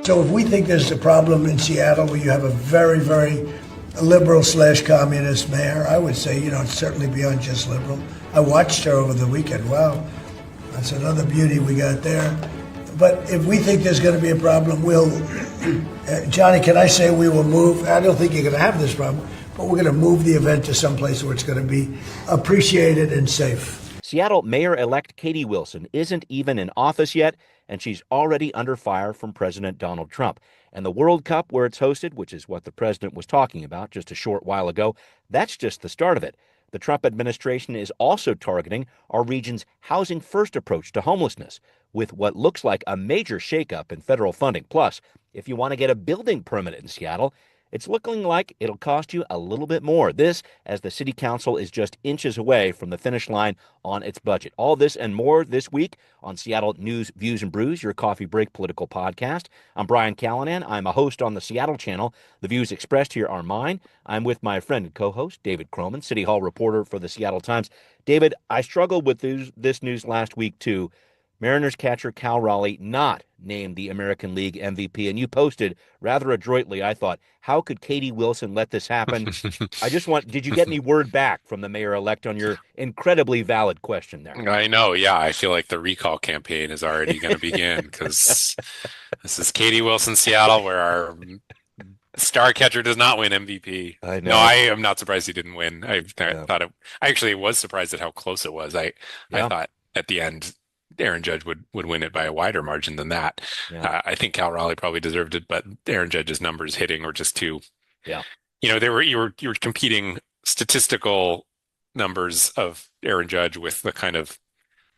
So if we think there's a problem in Seattle where you have a very, very liberal/communist mayor, I would say, it's certainly beyond just liberal. I watched her over the weekend. Wow, that's another beauty we got there. But if we think there's going to be a problem, Johnny, can I say we will move? I don't think you're going to have this problem, but we're going to move the event to someplace where it's going to be appreciated and safe. Seattle Mayor-elect Katie Wilson isn't even in office yet, and she's already under fire from President Donald Trump. And the World Cup, where it's hosted, which is what the president was talking about just a short while ago, that's just the start of it. The Trump administration is also targeting our region's housing first approach to homelessness with what looks like a major shakeup in federal funding. Plus, if you want to get a building permit in Seattle, it's looking like it'll cost you a little bit more. This, as the city council is just inches away from the finish line on its budget. All this and more this week on Seattle News, Views, and Brews, your coffee break political podcast. I'm Brian Callanan. I'm a host on the Seattle channel. The views expressed here are mine. I'm with my friend and co-host, David Croman, City Hall reporter for the Seattle Times. David, I struggled with this news last week, too. Mariners catcher Cal Raleigh not named the American League MVP, and you posted rather adroitly, I thought, how could Katie Wilson let this happen? Did you get any word back from the mayor-elect on your incredibly valid question there? I know, yeah. I feel like the recall campaign is already going to begin because this is Katie Wilson, Seattle, where our star catcher does not win MVP. I know. No, I am not surprised he didn't win. I actually was surprised at how close it was. I thought at the end Aaron Judge would win it by a wider margin than that. Yeah. I think Cal Raleigh probably deserved it, but Aaron Judge's numbers hitting were just too. Yeah. You were competing statistical numbers of Aaron Judge with the kind of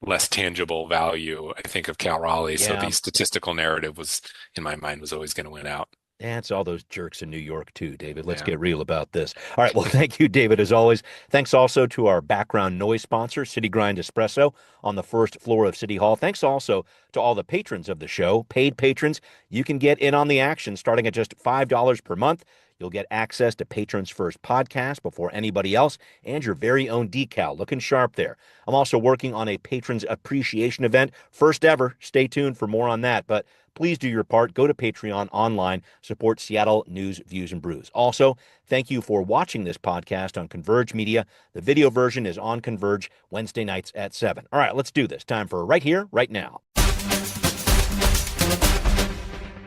less tangible value, I think, of Cal Raleigh. Yeah. So the statistical narrative was, in my mind, was always going to win out. And it's all those jerks in New York, too, David. Let's get real about this. All right. Well, thank you, David, as always. Thanks also to our background noise sponsor, City Grind Espresso, on the first floor of City Hall. Thanks also to all the patrons of the show, paid patrons. You can get in on the action starting at just $5 per month. You'll get access to Patrons First podcast before anybody else and your very own decal. Looking sharp there. I'm also working on a Patrons Appreciation event. First ever. Stay tuned for more on that. But please do your part. Go to Patreon online. Support Seattle News, Views, and Brews. Also, thank you for watching this podcast on Converge Media. The video version is on Converge Wednesday nights at 7. All right, let's do this. Time for Right Here, Right Now.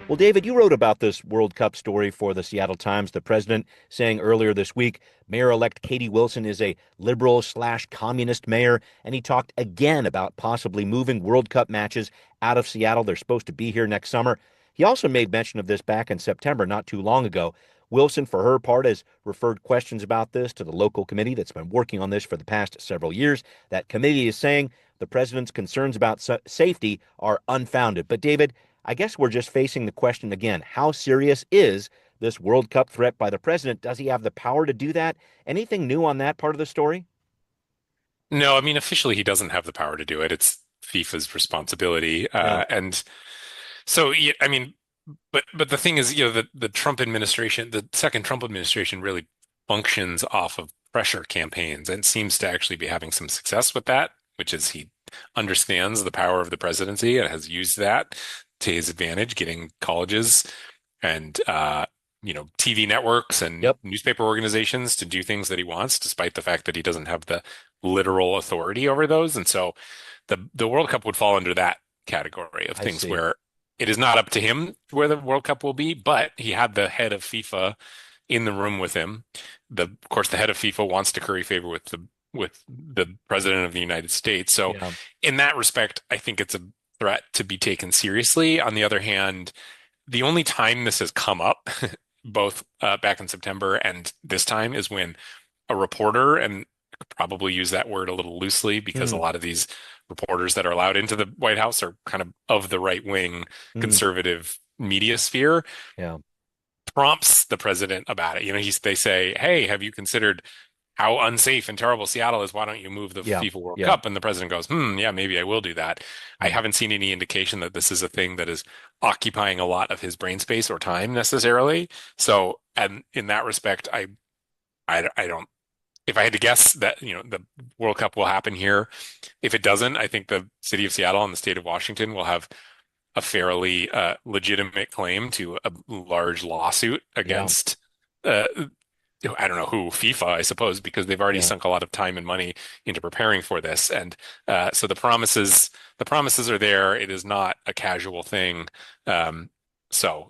Well, David, you wrote about this World Cup story for the Seattle Times. The president saying earlier this week, Mayor-elect Katie Wilson is a liberal/communist mayor, and he talked again about possibly moving World Cup matches out of Seattle. They're supposed to be here next summer. He also made mention of this back in September, not too long ago. Wilson, for her part, has referred questions about this to the local committee that's been working on this for the past several years. That committee is saying the president's concerns about safety are unfounded. But, David, I guess we're just facing the question again. How serious is this World Cup threat by the president? Does he have the power to do that? Anything new on that part of the story? No, I mean, officially he doesn't have the power to do it. It's FIFA's responsibility. And so, I mean, but the thing is, the Trump administration, the second Trump administration really functions off of pressure campaigns and seems to actually be having some success with that, which is he understands the power of the presidency and has used that to his advantage, getting colleges and TV networks and newspaper organizations to do things that he wants, despite the fact that he doesn't have the literal authority over those. And so the World Cup would fall under that category of things where it is not up to him where the World Cup will be, but he had the head of FIFA in the room with him. Of course, the head of FIFA wants to curry favor with the president of the United States. So in that respect, I think it's a threat to be taken seriously. On the other hand, the only time this has come up, both back in September and this time, is when a reporter, and probably use that word a little loosely because a lot of these reporters that are allowed into the White House are kind of the right-wing conservative media sphere, prompts the president about it. They say, hey, have you considered how unsafe and terrible Seattle is? Why don't you move the FIFA World Cup? And the president goes, maybe I will do that. I haven't seen any indication that this is a thing that is occupying a lot of his brain space or time necessarily. So, and in that respect, I don't, if I had to guess that, the World Cup will happen here. If it doesn't, I think the city of Seattle and the state of Washington will have a fairly legitimate claim to a large lawsuit Yeah, against uh, I don't know who, FIFA, I suppose, because they've already yeah. sunk a lot of time and money into preparing for this. And so the promises are there. It is not a casual thing. Um, so,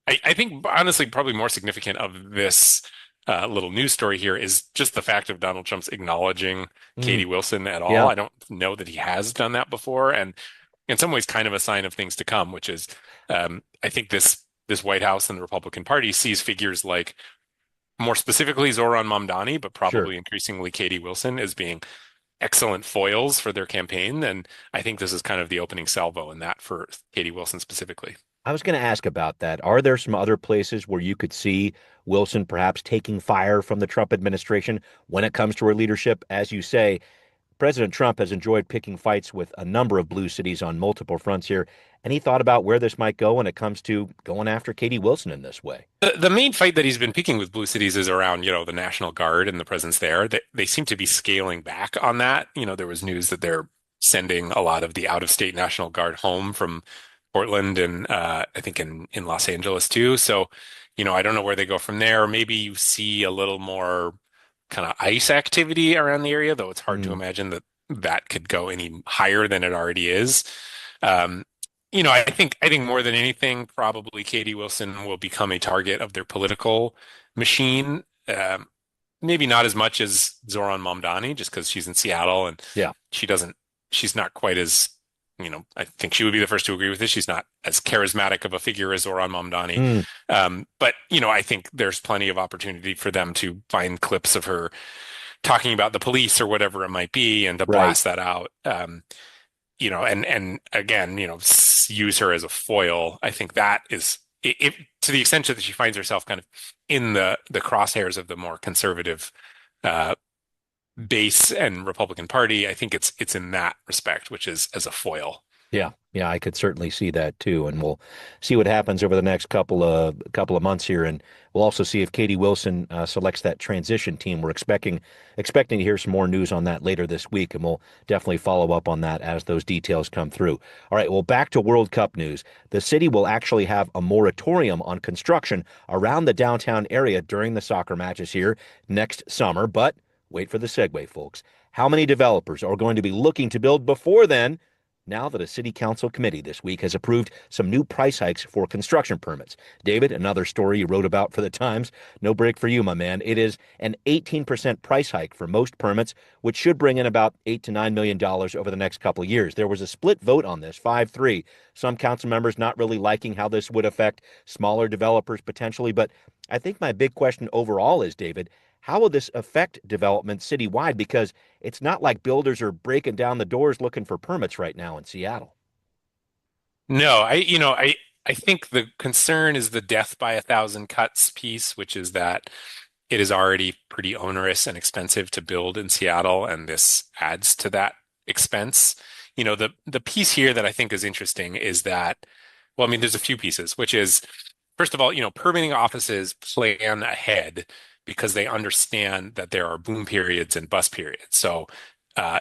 I think honestly, probably more significant of this little news story here is just the fact of Donald Trump's acknowledging Mm, Katie Wilson at all. yeah. I don't know that he has done that before, and in some ways, kind of a sign of things to come, which is I think this White House and the Republican Party sees figures like more specifically Zoran Mamdani, but Sure. probably increasingly Katie Wilson as being excellent foils for their campaign. And I think this is kind of the opening salvo in that for Katie Wilson specifically. I was going to ask about that. Are there some other places where you could see Wilson perhaps taking fire from the Trump administration when it comes to her leadership? As you say, President Trump has enjoyed picking fights with a number of blue cities on multiple fronts here. Any thought about where this might go when it comes to going after Katie Wilson in this way? The main fight that he's been picking with blue cities is around, the National Guard and the presence there. They seem to be scaling back on that. There was news that they're sending a lot of the out-of-state National Guard home from Portland and I think in Los Angeles too. So, I don't know where they go from there. Maybe you see a little more kind of ICE activity around the area, though it's hard to Mm, imagine that that could go any higher than it already is. Um, I think more than anything, probably Katie Wilson will become a target of their political machine. Maybe not as much as Zoran Mamdani, just because she's in Seattle and yeah. she doesn't, she's not quite as, I think she would be the first to agree with this. She's not as charismatic of a figure as Zoran Mamdani. Mm, But, I think there's plenty of opportunity for them to find clips of her talking about the police or whatever it might be and to right. blast that out. And again, use her as a foil. I think that is if to the extent that she finds herself kind of in the crosshairs of the more conservative uh, base and Republican Party. I think it's in that respect, which is as a foil. Yeah, yeah, I could certainly see that too, and we'll see what happens over the next couple of months here, and we'll also see if Katie Wilson selects that transition team. We're expecting to hear some more news on that later this week, and we'll definitely follow up on that as those details come through. All right, well, back to World Cup news. The city will actually have a moratorium on construction around the downtown area during the soccer matches here next summer, but wait for the segue, folks. How many developers are going to be looking to build before then? Now that a city council committee this week has approved some new price hikes for construction permits. David, another story you wrote about for the Times. No break for you, my man. It is an 18% price hike for most permits, which should bring in about $8 to $9 million over the next couple of years. There was a split vote on this, 5-3. Some council members not really liking how this would affect smaller developers potentially. But I think my big question overall is, David, how will this affect development citywide? Because it's not like builders are breaking down the doors looking for permits right now in Seattle. No, I think the concern is the death by a thousand cuts piece, which is that it is already pretty onerous and expensive to build in Seattle, and this adds to that expense. The piece here that I think is interesting is that, well, I mean, there's a few pieces, which is first of all, permitting offices plan ahead because they understand that there are boom periods and bust periods. So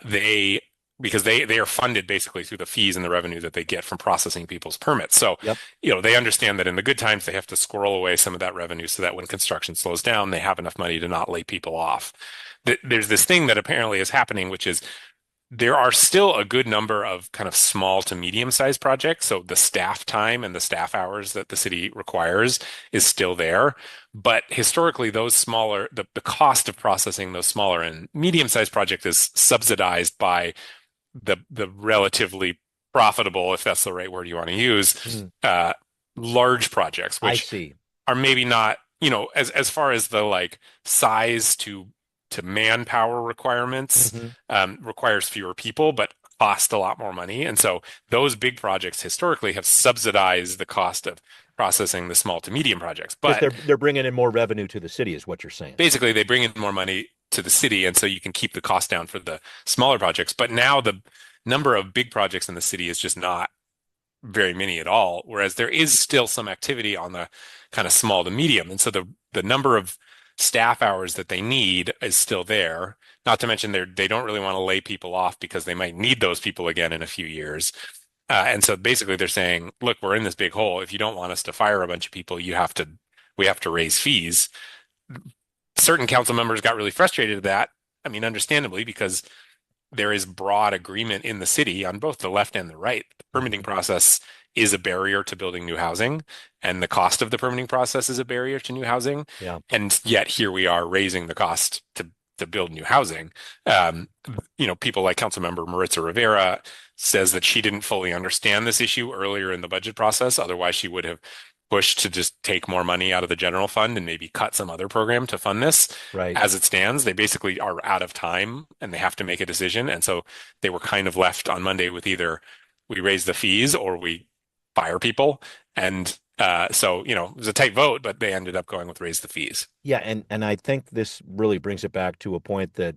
they because they are funded basically through the fees and the revenue that they get from processing people's permits. So, Yep. they understand that in the good times they have to squirrel away some of that revenue so that when construction slows down, they have enough money to not lay people off. There's this thing that apparently is happening, which is there are still a good number of kind of small to medium sized projects. So the staff time and the staff hours that the city requires is still there. But historically, those smaller, the cost of processing those smaller and medium sized projects is subsidized by the relatively profitable, if that's the right word you want to use, Mm, uh, large projects, I which see. are maybe not, as far as the like size to manpower requirements, Hmm. requires fewer people, but cost a lot more money. And so those big projects historically have subsidized the cost of processing the small to medium projects. Because But they're bringing in more revenue to the city, is what you're saying. basically, they bring in more money to the city, and so you can keep the cost down for the smaller projects. But now the number of big projects in the city is just not very many at all, whereas there is still some activity on the kind of small to medium. And so the number of staff hours that they need is still there. Not to mention they don't really want to lay people off because they might need those people again in a few years. And so basically they're saying, look, we're in this big hole. If you don't want us to fire a bunch of people, we have to raise fees. Certain council members got really frustrated at that. I mean, understandably, because there is broad agreement in the city on both the left and the right. The permitting process is a barrier to building new housing, and the cost of the permitting process is a barrier to new housing. Yeah. And yet here we are raising the cost to build new housing. People like Councilmember Maritza Rivera says that she didn't fully understand this issue earlier in the budget process. Otherwise, she would have pushed to just take more money out of the general fund and maybe cut some other program to fund this. Right. As it stands, they basically are out of time and they have to make a decision. And so they were kind of left on Monday with either we raise the fees or we fire people. And it was a tight vote, but they ended up going with raise the fees. Yeah, and I think this really brings it back to a point that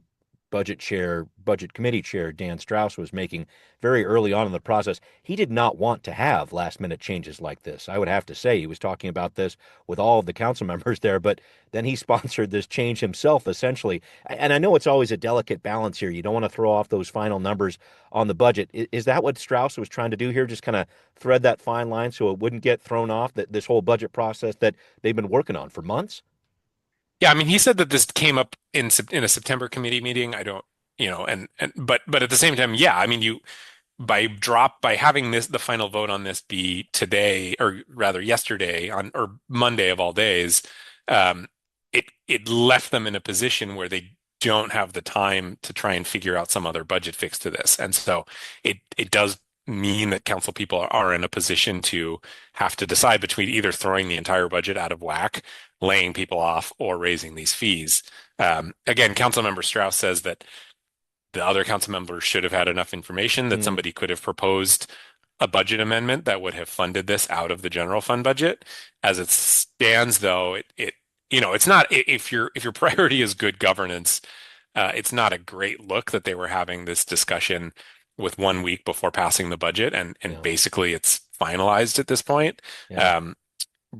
Budget Committee Chair Dan Strauss was making very early on in the process. He did not want to have last minute changes like this. I would have to say he was talking about this with all of the council members there, but then he sponsored this change himself, essentially. And I know it's always a delicate balance here. You don't want to throw off those final numbers on the budget. Is that what Strauss was trying to do here? Just kind of thread that fine line so it wouldn't get thrown off, that this whole budget process that they've been working on for months? Yeah, I mean, he said that this came up in a September committee meeting. I don't, but at the same time, yeah, I mean, by having the final vote on this be today, or rather yesterday or Monday of all days, it left them in a position where they don't have the time to try and figure out some other budget fix to this, and so it does mean that council people are in a position to have to decide between either throwing the entire budget out of whack, laying people off, or raising these fees. Again, Councilmember Strauss says that the other council members should have had enough information that somebody could have proposed a budget amendment that would have funded this out of the general fund budget. As it stands, though, it's not, if your priority is good governance, it's not a great look that they were having this discussion with 1 week before passing the budget, and Yeah. basically it's finalized at this point. Yeah.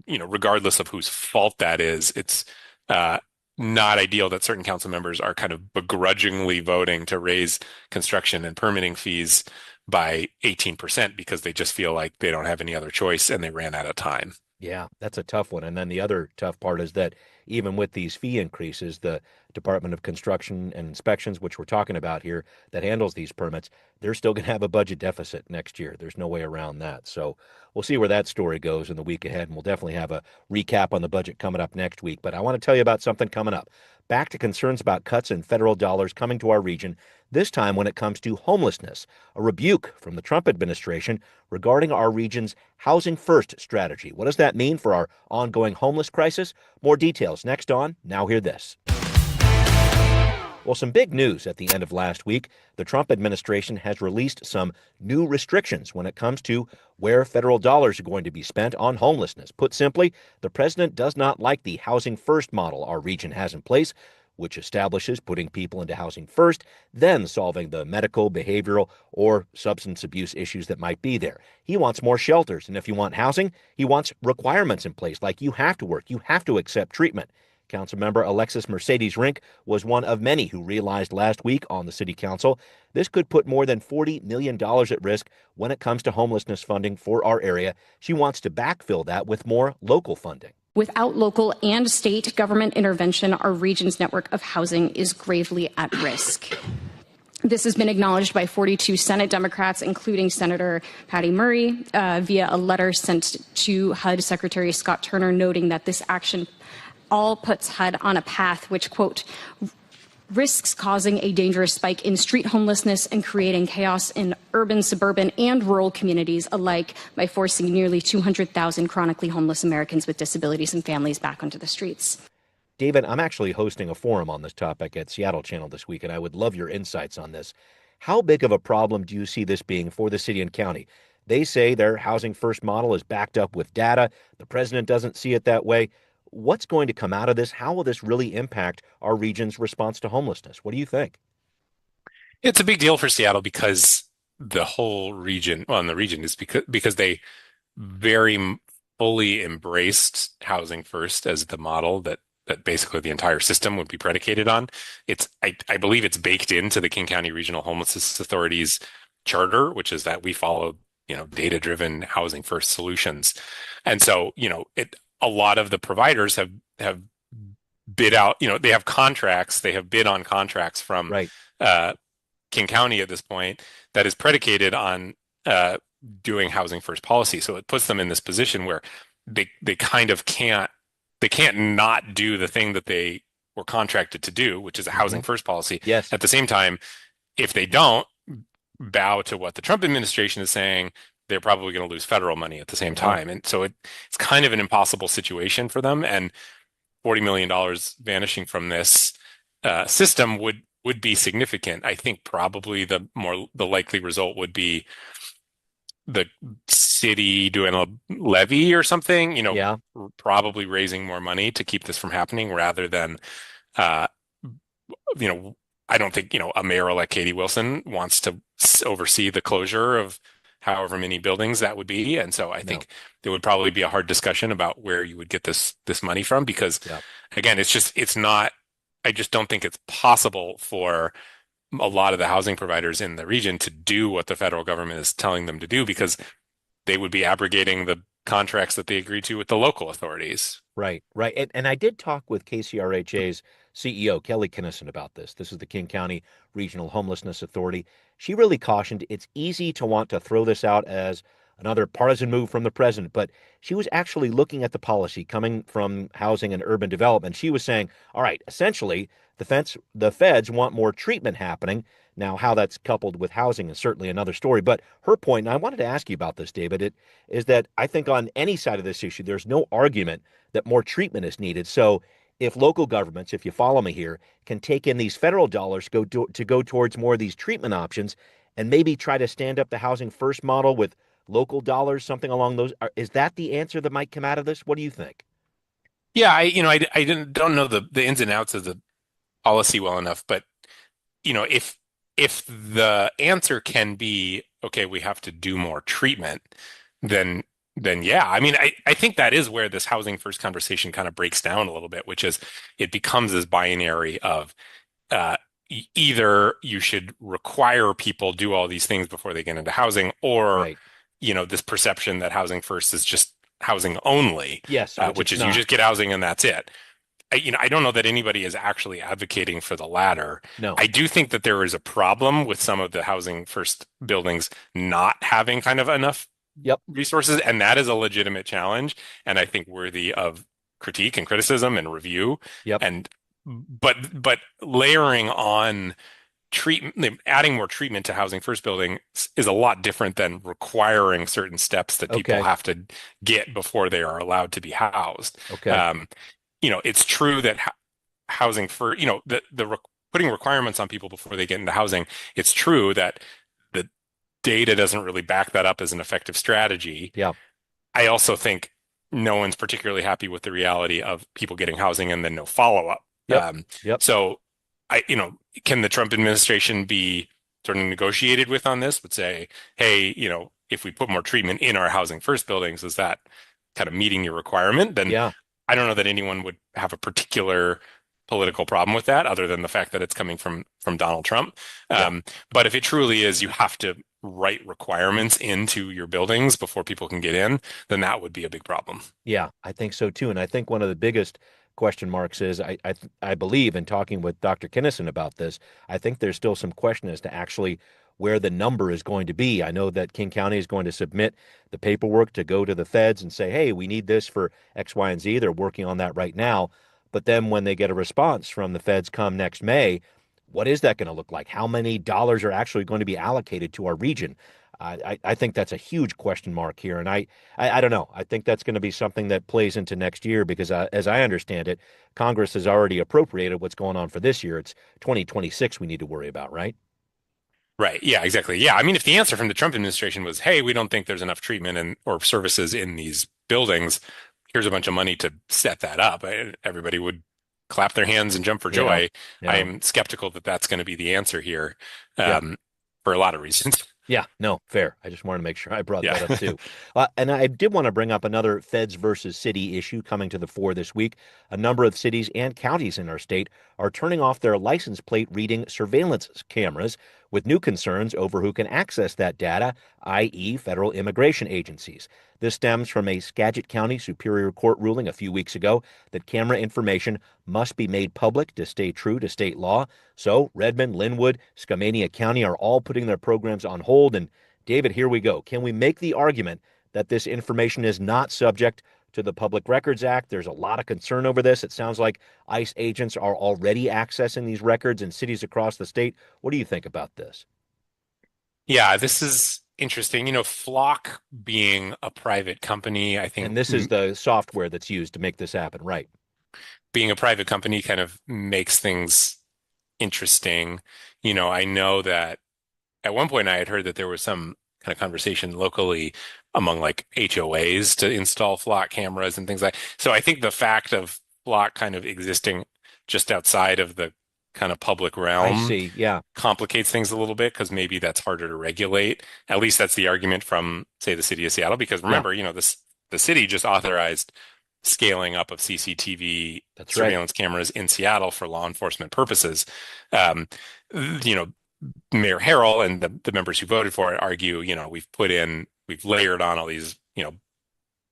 Regardless of whose fault that is, it's not ideal that certain council members are kind of begrudgingly voting to raise construction and permitting fees by 18% because they just feel like they don't have any other choice and they ran out of time. Yeah, that's a tough one. And then the other tough part is that even with these fee increases, the Department of Construction and Inspections, which we're talking about here, that handles these permits, they're still going to have a budget deficit next year. There's no way around that. So we'll see where that story goes in the week ahead. And we'll definitely have a recap on the budget coming up next week. But I want to tell you about something coming up. Back to concerns about cuts in federal dollars coming to our region, this time when it comes to homelessness, a rebuke from the Trump administration regarding our region's Housing First strategy. What does that mean for our ongoing homeless crisis? More details next on Now Hear This. Well, some big news at the end of last week. The Trump administration has released some new restrictions when it comes to where federal dollars are going to be spent on homelessness. Put simply, the president does not like the Housing First model our region has in place, which establishes putting people into housing first, then solving the medical, behavioral, or substance abuse issues that might be there. He wants more shelters, and if you want housing, he wants requirements in place, like you have to work, you have to accept treatment. Councilmember Alexis Mercedes Rink was one of many who realized last week on the city council this could put more than $40 million at risk when it comes to homelessness funding for our area. She wants to backfill that with more local funding. Without local and state government intervention, our region's network of housing is gravely at risk. This has been acknowledged by 42 Senate Democrats, including Senator Patty Murray, via a letter sent to HUD Secretary Scott Turner, noting that this action all puts HUD on a path which, quote, risks causing a dangerous spike in street homelessness and creating chaos in urban, suburban, and rural communities alike by forcing nearly 200,000 chronically homeless Americans with disabilities and families back onto the streets. David, I'm actually hosting a forum on this topic at Seattle Channel this week, and I would love your insights on this. How big of a problem do you see this being for the city and county? They say their Housing First model is backed up with data. The president doesn't see it that way. What's going to come out of this? How will this really impact our region's response to homelessness? What do you think? It's a big deal for Seattle because the whole region, well, and the region is because they very fully embraced Housing First as the model that basically the entire system would be predicated on. I believe it's baked into the King County Regional Homelessness Authority's charter, which is that we follow data-driven housing first solutions. And so, a lot of the providers have bid out, they have contracts, they have bid on contracts from Right. uh, King County at this point that is predicated on uh, doing housing first policy. So it puts them in this position where they kind of can't not do the thing that they were contracted to do, which is a housing first policy. Yes. At the same time, if they don't bow to what the Trump administration is saying, they're probably going to lose federal money at the same time. And so it's kind of an impossible situation for them. And $40 million vanishing from this system would be significant. I think probably the likely result would be the city doing a levy or something, Yeah. probably raising more money to keep this from happening rather than, uh, I don't think, a mayor like Katie Wilson wants to oversee the closure of however many buildings that would be. And so I think there would probably be a hard discussion about where you would get this money from, because again, I just don't think it's possible for a lot of the housing providers in the region to do what the federal government is telling them to do, because they would be abrogating the contracts that they agreed to with the local authorities. Right, right. And I did talk with KCRHA's CEO, Kelly Kinnison, about this. This is the King County Regional Homelessness Authority. She really cautioned it's easy to want to throw this out as another partisan move from the president, but she was actually looking at the policy coming from housing and urban development. She was saying, all right, essentially, the feds want more treatment happening. Now, how that's coupled with housing is certainly another story. But her point, and I wanted to ask you about this, David, is that I think on any side of this issue, there's no argument that more treatment is needed. So if local governments, if you follow me here, can take in these federal dollars to go towards more of these treatment options and maybe try to stand up the housing first model with local dollars, something along those, is that the answer that might come out of this? What do you think? Yeah, I don't know the ins and outs of the policy well enough, but if the answer can be, okay, we have to do more treatment, then yeah. I mean, I think that is where this housing first conversation kind of breaks down a little bit, which is it becomes this binary of uh, either you should require people do all these things before they get into housing, or Right. this perception that housing first is just housing only, Yes, which it's is you not. just get housing and that's it. I don't know that anybody is actually advocating for the latter. No. I do think that there is a problem with some of the housing first buildings not having kind of enough Yep. resources, and that is a legitimate challenge, and I think worthy of critique and criticism and review. Yep. And but layering on treatment, adding more treatment to housing first building is a lot different than requiring certain steps that people Okay. have to get before they are allowed to be housed. Okay. It's true that housing for, putting requirements on people before they get into housing, it's true that the data doesn't really back that up as an effective strategy. Yeah. I also think no one's particularly happy with the reality of people getting housing and then no follow-up. Yep. Yep. So can the Trump administration be sort of negotiated with on this? Would say, hey, if we put more treatment in our housing first buildings, is that kind of meeting your requirement? Then Yeah. I don't know that anyone would have a particular political problem with that, other than the fact that it's coming from Donald Trump. Yeah. But if it truly is, you have to write requirements into your buildings before people can get in, then that would be a big problem. Yeah, I think so too. And I think one of the biggest question marks is I believe in talking with Dr. Kinnison about this, I think there's still some question as to actually where the number is going to be. I know that King County is going to submit the paperwork to go to the feds and say, hey, we need this for X, Y, and Z. They're working on that right now. But then when they get a response from the feds come next May, what is that going to look like? How many dollars are actually going to be allocated to our region? I think that's a huge question mark here. And I don't know. I think that's going to be something that plays into next year because as I understand it, Congress has already appropriated what's going on for this year. It's 2026 we need to worry about, right? Right. Yeah, exactly. Yeah. I mean, if the answer from the Trump administration was, hey, we don't think there's enough treatment and or services in these buildings, here's a bunch of money to set that up, everybody would clap their hands and jump for joy. Yeah. I'm skeptical that that's going to be the answer here, Yeah. for a lot of reasons. Yeah, no, fair. I just wanted to make sure I brought Yeah. that up too. And I did want to bring up another feds versus city issue coming to the fore this week. A number of cities and counties in our state are turning off their license plate reading surveillance cameras, with new concerns over who can access that data, i.e., federal immigration agencies. This stems from a Skagit County Superior Court ruling a few weeks ago that camera information must be made public to stay true to state law. So Redmond, Linwood, Skamania County are all putting their programs on hold. And David, here we go. Can we make the argument that this information is not subject to the Public Records Act? There's a lot of concern over this. It sounds like ICE agents are already accessing these records in cities across the state. What do you think about this? Yeah, this is interesting. Flock being a private company, I think And this is the software that's used to make this happen, right? being a private company kind of makes things interesting. I know that at one point I had heard that there was some kind of conversation locally among like HOAs to install Flock cameras and things like. So I think the fact of Flock kind of existing just outside of the kind of public I realm see. Yeah. complicates things a little bit because maybe that's harder to regulate. At least that's the argument from, say, the city of Seattle. Because remember, the city just authorized scaling up of CCTV That's right. surveillance cameras in Seattle for law enforcement purposes. Um, you know, Mayor Harrell and the members who voted for it argue, we've layered on all these,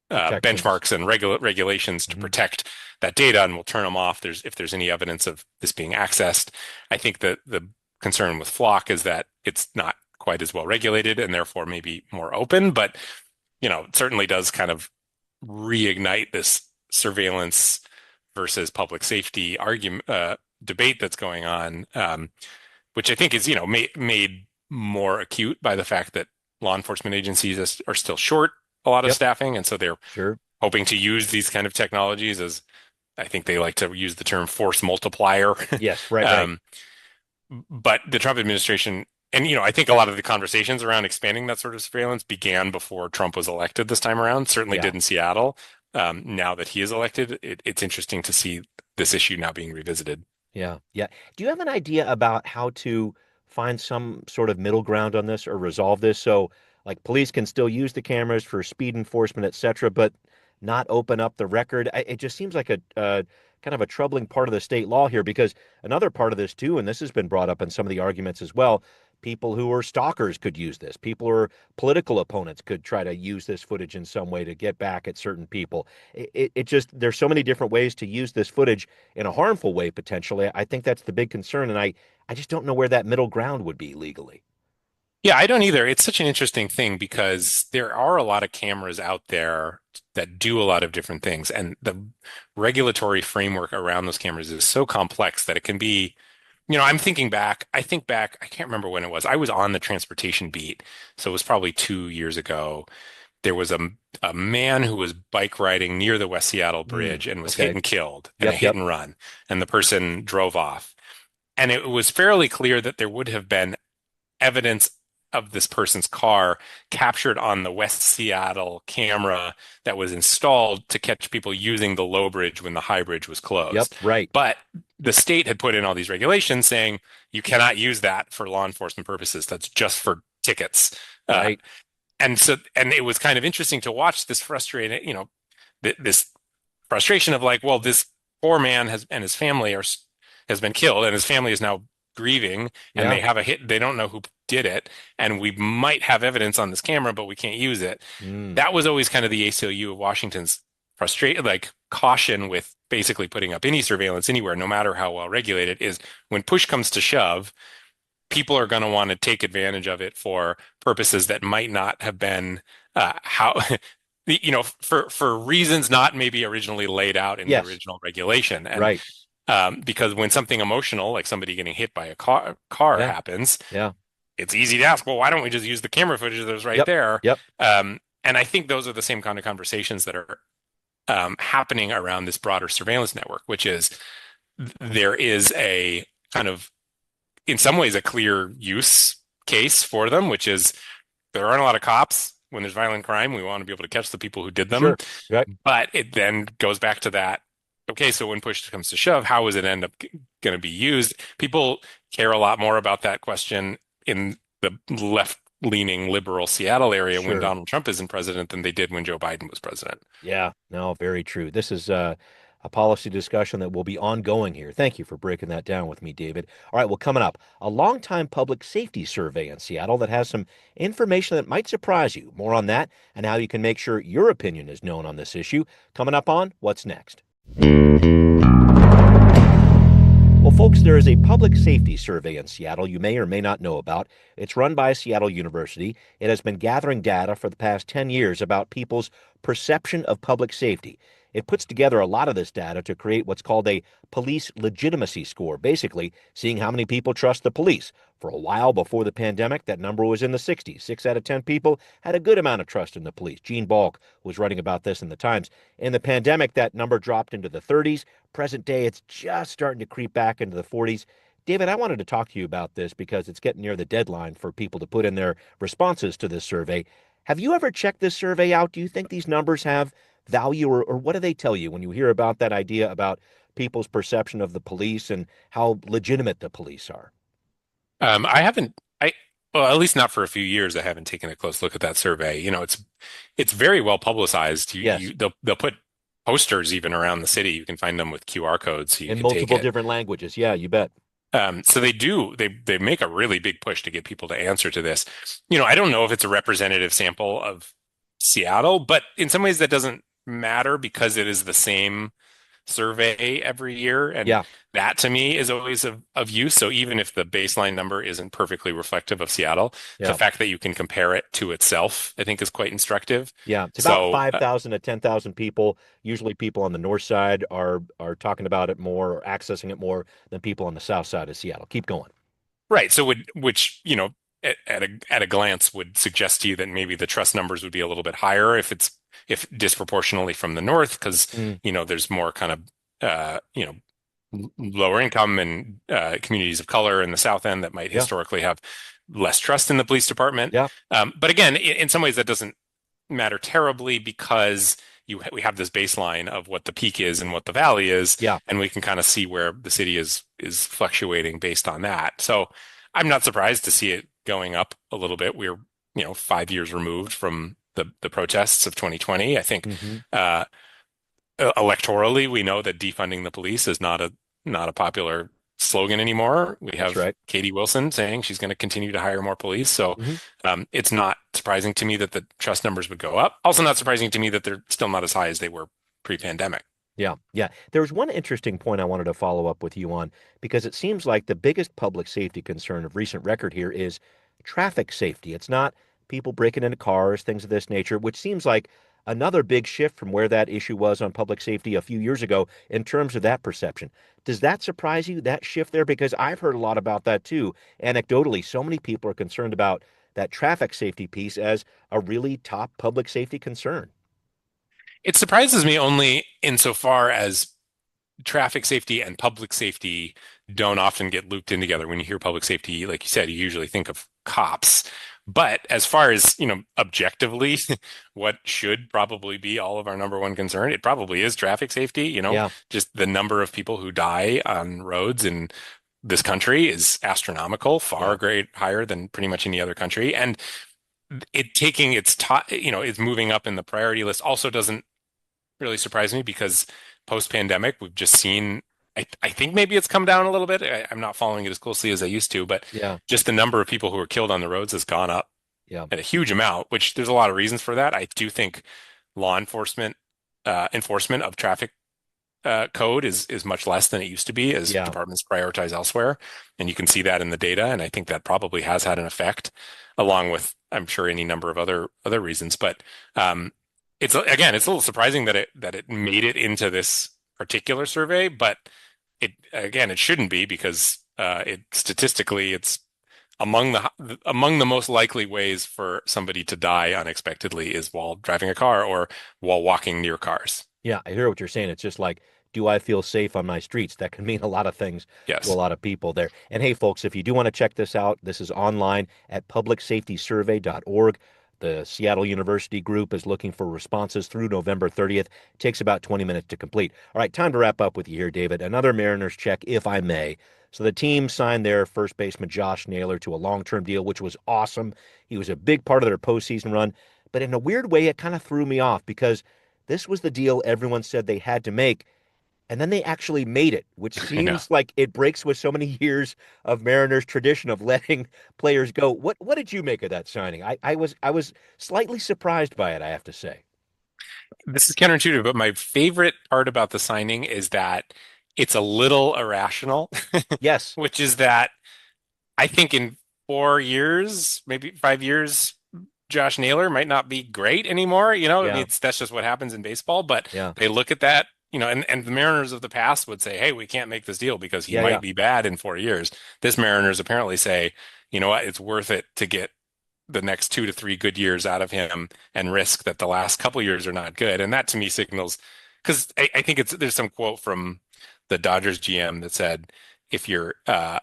Protections. benchmarks and regulations to protect that data, and we'll turn them off if there's any evidence of this being accessed. I think that the concern with Flock is that it's not quite as well regulated and therefore maybe more open, but it certainly does kind of reignite this surveillance versus public safety argument debate that's going on, which I think is made more acute by the fact that law enforcement agencies are still short a lot of staffing, and so they're Sure. hoping to use these kind of technologies as, I think they like to use the term force multiplier. Yes, right. But the Trump administration, and I think a lot of the conversations around expanding that sort of surveillance began before Trump was elected this time around, certainly did in Seattle. Now that he is elected, it's interesting to see this issue now being revisited. Yeah. Do you have an idea about how to find some sort of middle ground on this or resolve this so like police can still use the cameras for speed enforcement, et cetera, but not open up the record? It just seems like a kind of a troubling part of the state law here, because another part of this too, and this has been brought up in some of the arguments as well, people who are stalkers could use this. People who are political opponents could try to use this footage in some way to get back at certain people. It just, there's so many different ways to use this footage in a harmful way, potentially. I think that's the big concern. And I just don't know where that middle ground would be legally. Yeah, I don't either. It's such an interesting thing because there are a lot of cameras out there that do a lot of different things, and the regulatory framework around those cameras is so complex that it can be, I'm thinking back, I can't remember when it was. I was on the transportation beat, so it was probably 2 years ago. There was a man who was bike riding near the West Seattle Bridge and was hit and killed in a hit and run, and the person drove off. And it was fairly clear that there would have been evidence of this person's car captured on the West Seattle camera that was installed to catch people using the low bridge when the high bridge was closed. Yep, right. But the state had put in all these regulations saying you cannot use that for law enforcement purposes. That's just for tickets. Right. And it was kind of interesting to watch this this frustration of like, well, this poor man and his family has been killed, and his family is now grieving, and they have a hit. They don't know who did it, and we might have evidence on this camera, but we can't use it. That was always kind of the ACLU of Washington's caution with basically putting up any surveillance anywhere, no matter how well regulated, is when push comes to shove, people are going to want to take advantage of it for purposes that might not have been for reasons not maybe originally laid out in the original regulation. And, because when something emotional, like somebody getting hit by a car happens, it's easy to ask, well, why don't we just use the camera footage that was right there? And I think those are the same kind of conversations that are happening around this broader surveillance network, which is there is a kind of, in some ways, a clear use case for them, which is there aren't a lot of cops. When there's violent crime, we want to be able to catch the people who did them. But it then goes back to that. Okay, so when push comes to shove, how is it end up going to be used? People care a lot more about that question in the left-leaning liberal Seattle area when Donald Trump isn't president than they did when Joe Biden was president. Yeah, no, very true. This is a policy discussion that will be ongoing here. Thank you for breaking that down with me, David. All right, well, coming up, a long-time public safety survey in Seattle that has some information that might surprise you. More on that and how you can make sure your opinion is known on this issue. Coming up on What's Next. Well, folks, there is a public safety survey in Seattle you may or may not know about. It's run by Seattle University. It has been gathering data for the past 10 years about people's perception of public safety. It puts together a lot of this data to create what's called a police legitimacy score, basically seeing how many people trust the police. For a while before the pandemic, that number was in the 60s. 6 out of 10 people had a good amount of trust in the police. Gene Balk was writing about this in the Times. In the pandemic, that number dropped into the 30s. Present day, it's just starting to creep back into the 40s. David, I wanted to talk to you about this because it's getting near the deadline for people to put in their responses to this survey. Have you ever checked this survey out? Do you think these numbers have value, or what do they tell you when you hear about that idea about people's perception of the police and how legitimate the police are? I haven't, well, at least not for a few years, I haven't taken a close look at that survey. It's very well publicized. Yes. They'll put posters even around the city. You can find them with QR codes so you In can take multiple it. different languages. Yeah, you bet. So they make a really big push to get people to answer to this. I don't know if it's a representative sample of Seattle, but in some ways that doesn't matter because it is the same survey every year. And Yeah. that to me is always of use. So even if the baseline number isn't perfectly reflective of Seattle, Yeah. the fact that you can compare it to itself, I think is quite instructive. Yeah, it's about So 5,000 to 10,000 people. Usually people on the north side are talking about it more or accessing it more than people on the south side of Seattle. Keep going. right. So which, at a glance would suggest to you that maybe the trust numbers would be a little bit higher if disproportionately from the north, because there's more kind of lower income and communities of color in the South End that might historically have less trust in the police department. Yeah. But again, in some ways that doesn't matter terribly because we have this baseline of what the peak is and what the valley is, Yeah. and we can kind of see where the city is fluctuating based on that. So I'm not surprised to see it going up a little bit. We're 5 years removed from the protests of 2020. I think electorally, we know that defunding the police is not a popular slogan anymore. We have right. Katie Wilson saying she's going to continue to hire more police. So it's not surprising to me that the trust numbers would go up. Also not surprising to me that they're still not as high as they were pre-pandemic. Yeah, yeah. There was one interesting point I wanted to follow up with you on, because it seems like the biggest public safety concern of recent record here is traffic safety. It's not people breaking into cars, things of this nature, which seems like another big shift from where that issue was on public safety a few years ago in terms of that perception. Does that surprise you, that shift there? Because I've heard a lot about that too. Anecdotally, so many people are concerned about that traffic safety piece as a really top public safety concern. It surprises me only insofar as traffic safety and public safety don't often get looped in together. When you hear public safety, like you said, you usually think of cops. But as far as, objectively, what should probably be all of our number one concern, it probably is traffic safety. Just the number of people who die on roads in this country is astronomical, far great higher than pretty much any other country. And it taking it's moving up in the priority list also doesn't really surprise me because post-pandemic, we've just seen, I think maybe it's come down a little bit. I'm not following it as closely as I used to, but just the number of people who are killed on the roads has gone up at a huge amount, which there's a lot of reasons for that. I do think law enforcement enforcement of traffic code is much less than it used to be as departments prioritize elsewhere. And you can see that in the data. And I think that probably has had an effect, along with, I'm sure, any number of other reasons. But it's a little surprising that it made it into this particular survey, but it shouldn't be because statistically it's among the most likely ways for somebody to die unexpectedly is while driving a car or while walking near cars. Yeah, I hear what you're saying. It's just like, do I feel safe on my streets? That can mean a lot of things to a lot of people there. And hey, folks, if you do want to check this out, this is online at publicsafetysurvey.org. The Seattle University group is looking for responses through November 30th. It takes about 20 minutes to complete. All right, time to wrap up with you here, David. Another Mariners check, if I may. So the team signed their first baseman, Josh Naylor, to a long-term deal, which was awesome. He was a big part of their postseason run. But in a weird way, it kind of threw me off because this was the deal everyone said they had to make. and then they actually made it, which I know. seems like it breaks with so many years of Mariners tradition of letting players go. What did you make of that signing? I was slightly surprised by it, I have to say. This is counterintuitive, but my favorite part about the signing is that it's a little irrational, Yes. which is that I think in 4 years, maybe 5 years, Josh Naylor might not be great anymore. I mean, Yeah. that's just what happens in baseball. But Yeah. they look at that, and the Mariners of the past would say, hey, we can't make this deal because he Yeah. Yeah. might be bad in 4 years. This Mariners apparently say, you know what, it's worth it to get the next 2 to 3 good years out of him and risk that the last couple years are not good. And that to me signals, because I think there's some quote from the Dodgers GM that said, if you're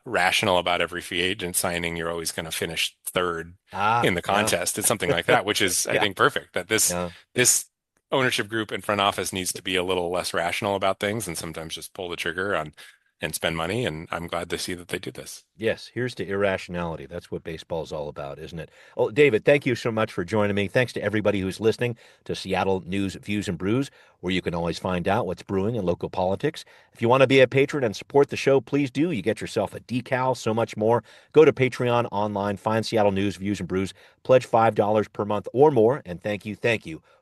rational about every free agent signing, you're always going to finish third Ah, in the yeah. contest. It's something like that, which is, I Yeah. think, perfect. That Yeah. this ownership group and front office needs to be a little less rational about things and sometimes just pull the trigger on and spend money. And I'm glad to see that they did this. Yes, here's to irrationality. That's what baseball is all about, isn't it? Oh, David, thank you so much for joining me. Thanks to everybody who's listening to Seattle News, Views, and Brews, where you can always find out what's brewing in local politics. If you want to be a patron and support the show, please do. You get yourself a decal, so much more. Go to Patreon online, find Seattle News, Views, and Brews, pledge $5 per month or more, and thank you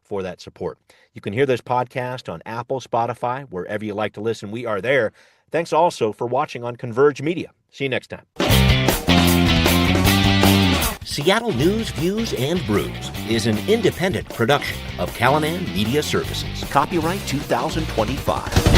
for that support. You can hear this podcast on Apple, Spotify, wherever you like to listen. We are there. Thanks also for watching on Converge Media. See you next time. Seattle News, Views, and Brews is an independent production of Callanan Media Services. Copyright 2025.